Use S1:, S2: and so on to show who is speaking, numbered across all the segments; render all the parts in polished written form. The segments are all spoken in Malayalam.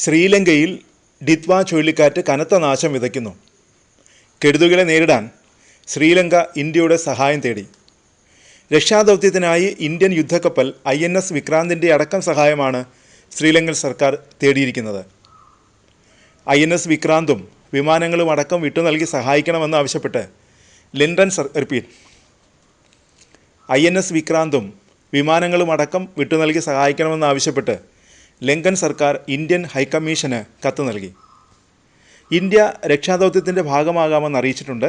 S1: ശ്രീലങ്കയിൽ ഡിത്വ ചുഴലിക്കാറ്റ് കനത്ത നാശം വിതയ്ക്കുന്നു. കെടുതികളെ നേരിടാൻ ശ്രീലങ്ക ഇന്ത്യയുടെ സഹായം തേടി. രക്ഷാദൗത്യത്തിനായി ഇന്ത്യൻ യുദ്ധക്കപ്പൽ INS വിക്രാന്തിൻ്റെ അടക്കം സഹായമാണ് ശ്രീലങ്കൻ സർക്കാർ തേടിയിരിക്കുന്നത്. INS വിക്രാന്തും വിമാനങ്ങളും അടക്കം വിട്ടു നൽകി സഹായിക്കണമെന്ന് ആവശ്യപ്പെട്ട് INS വിക്രാന്തും വിമാനങ്ങളും അടക്കം വിട്ടു നൽകി സഹായിക്കണമെന്നാവശ്യപ്പെട്ട് ലങ്കൻ സർക്കാർ ഇന്ത്യൻ ഹൈക്കമ്മീഷന് കത്ത് നൽകി. ഇന്ത്യ രക്ഷാദൗത്യത്തിൻ്റെ ഭാഗമാകാമെന്ന് അറിയിച്ചിട്ടുണ്ട്.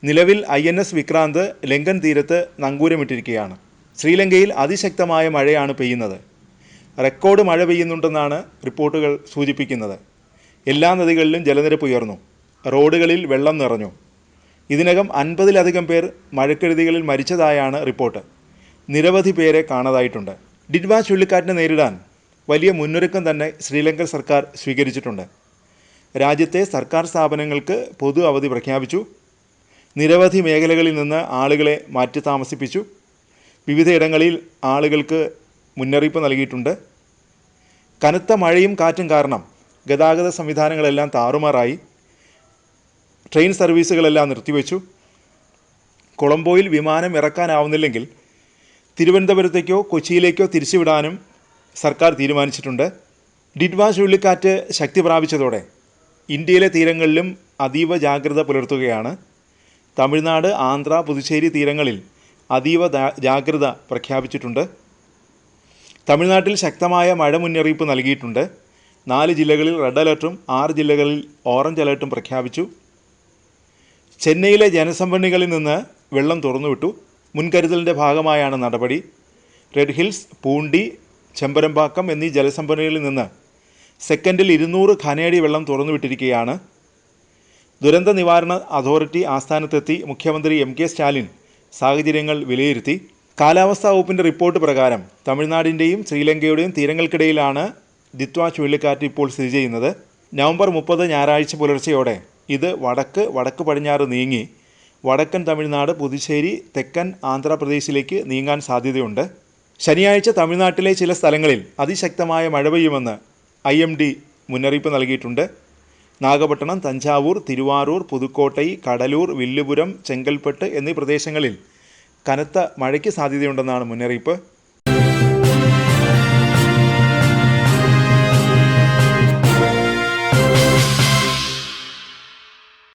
S1: നിലവിൽ INS വിക്രാന്ത് ലങ്കൻ തീരത്ത് നങ്കൂരമിട്ടിരിക്കുകയാണ്. ശ്രീലങ്കയിൽ അതിശക്തമായ മഴയാണ് പെയ്യുന്നത്. റെക്കോർഡ് മഴ പെയ്യുന്നുണ്ടെന്നാണ് റിപ്പോർട്ടുകൾ സൂചിപ്പിക്കുന്നത്. എല്ലാ നദികളിലും ജലനിരപ്പ് ഉയർന്നു. റോഡുകളിൽ വെള്ളം നിറഞ്ഞു. ഇതിനകം 50-ലധികം പേർ മഴക്കെടുതികളിൽ മരിച്ചതായാണ് റിപ്പോർട്ട്. നിരവധി പേരെ കാണാതായിട്ടുണ്ട്. ഡിറ്റ്വ ചുഴലിക്കാറ്റിനെ നേരിടാൻ വലിയ മുന്നൊരുക്കം തന്നെ ശ്രീലങ്കൻ സർക്കാർ സ്വീകരിച്ചിട്ടുണ്ട്. രാജ്യത്തെ സർക്കാർ സ്ഥാപനങ്ങൾക്ക് പൊതു അവധി പ്രഖ്യാപിച്ചു. നിരവധി മേഖലകളിൽ നിന്ന് ആളുകളെ മാറ്റി താമസിപ്പിച്ചു. വിവിധയിടങ്ങളിൽ ആളുകൾക്ക് മുന്നറിയിപ്പ് നൽകിയിട്ടുണ്ട്. കനത്ത മഴയും കാറ്റും കാരണം ഗതാഗത സംവിധാനങ്ങളെല്ലാം താറുമാറായി. ട്രെയിൻ സർവീസുകളെല്ലാം നിർത്തിവെച്ചു. കൊളംബോയിൽ വിമാനം ഇറക്കാനാവുന്നില്ലെങ്കിൽ തിരുവനന്തപുരത്തേക്കോ കൊച്ചിയിലേക്കോ തിരിച്ചുവിടാനും സർക്കാർ തീരുമാനിച്ചിട്ടുണ്ട്. ഡിറ്റ്വ ചുഴലിക്കാറ്റ് ശക്തി പ്രാപിച്ചതോടെ ഇന്ത്യയിലെ തീരങ്ങളിലും അതീവ ജാഗ്രത പുലർത്തുകയാണ്. തമിഴ്നാട്, ആന്ധ്ര, പുതുച്ചേരി തീരങ്ങളിൽ അതീവ ജാഗ്രത പ്രഖ്യാപിച്ചിട്ടുണ്ട്. തമിഴ്നാട്ടിൽ ശക്തമായ മഴ മുന്നറിയിപ്പ് നൽകിയിട്ടുണ്ട്. 4 ജില്ലകളിൽ റെഡ് അലർട്ടും 6 ജില്ലകളിൽ ഓറഞ്ച് അലർട്ടും പ്രഖ്യാപിച്ചു. ചെന്നൈയിലെ ജനസംഭരണികളിൽ നിന്ന് വെള്ളം തുറന്നുവിട്ടു. മുൻകരുതലിൻ്റെ ഭാഗമായാണ് നടപടി. റെഡ് ഹിൽസ്, പൂണ്ടി, ചെമ്പരമ്പാക്കം എന്നീ ജലസംഭരണികളിൽ നിന്ന് സെക്കൻഡിൽ 200 ഘനയടി വെള്ളം തുറന്നുവിട്ടിരിക്കുകയാണ്. ദുരന്ത നിവാരണ അതോറിറ്റി ആസ്ഥാനത്തെത്തി മുഖ്യമന്ത്രി MK സ്റ്റാലിൻ സാഹചര്യങ്ങൾ വിലയിരുത്തി. കാലാവസ്ഥാ വകുപ്പിൻ്റെ റിപ്പോർട്ട് പ്രകാരം തമിഴ്നാടിൻ്റെയും ശ്രീലങ്കയുടെയും തീരങ്ങൾക്കിടയിലാണ് ഡിറ്റ്വ ചുഴലിക്കാറ്റ് ഇപ്പോൾ സ്ഥിതി ചെയ്യുന്നത്. നവംബർ 30 ഞായറാഴ്ച പുലർച്ചെയോടെ ഇത് വടക്ക് പടിഞ്ഞാറ് നീങ്ങി വടക്കൻ തമിഴ്നാട്, പുതുച്ചേരി, തെക്കൻ ആന്ധ്രാപ്രദേശിലേക്ക് നീങ്ങാൻ സാധ്യതയുണ്ട്. ശനിയാഴ്ച തമിഴ്നാട്ടിലെ ചില സ്ഥലങ്ങളിൽ അതിശക്തമായ മഴ പെയ്യുമെന്ന് IMD മുന്നറിയിപ്പ് നൽകിയിട്ടുണ്ട്. നാഗപട്ടണം, തഞ്ചാവൂർ, തിരുവാരൂർ, പുതുക്കോട്ടൈ, കടലൂർ, വില്ലുപുരം, ചെങ്കൽപ്പെട്ട് എന്നീ പ്രദേശങ്ങളിൽ കനത്ത മഴയ്ക്ക് സാധ്യതയുണ്ടെന്നാണ് മുന്നറിയിപ്പ്.